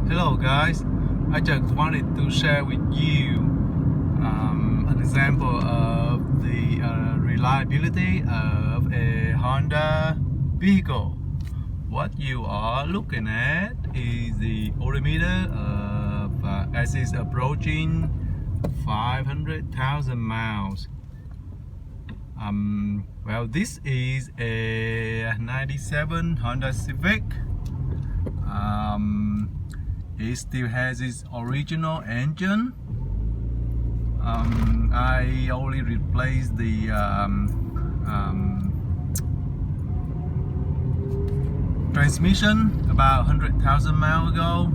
Hello guys, I just wanted to share with you an example of the reliability of a Honda vehicle. What you are looking at is the odometer of as it's approaching 500,000 miles. Well, this is a 97 Honda Civic. It still has its original engine. I only replaced the transmission about 100,000 miles ago.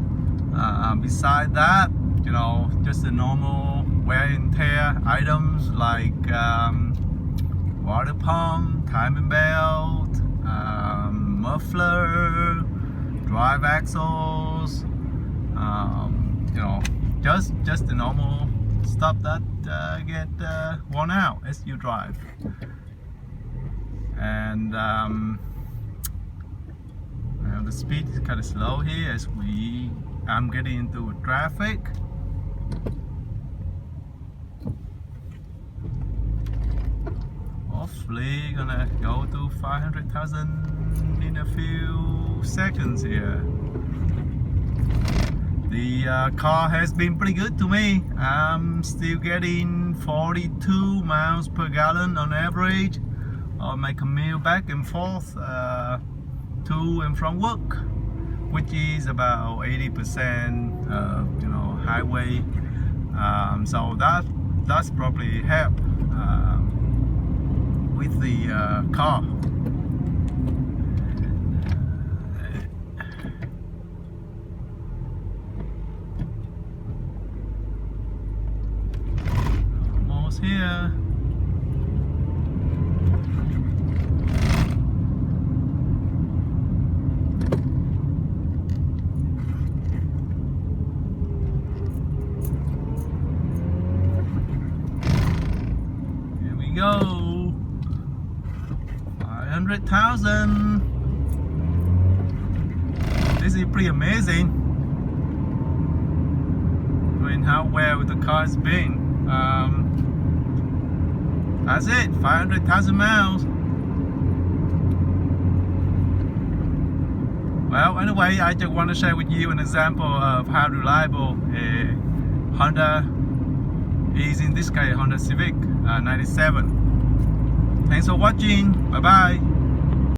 Beside that, just the normal wear and tear items like water pump, timing belt, muffler, drive axles, just the normal stuff that get worn out as you drive. And the speed is kind of slow here as I'm getting into traffic. Hopefully gonna go to 500,000 in a few seconds here. The car has been pretty good to me. I'm still getting 42 miles per gallon on average on my commute back and forth to and from work, which is about 80% highway. So that's probably help with the car. Almost here. Here we go. 500,000. This is pretty amazing. I mean, how well the car's been. That's it, 500,000 miles. Well, anyway, I just want to share with you an example of how reliable a Honda is, in this case Honda Civic 97. Thanks for watching. Bye bye.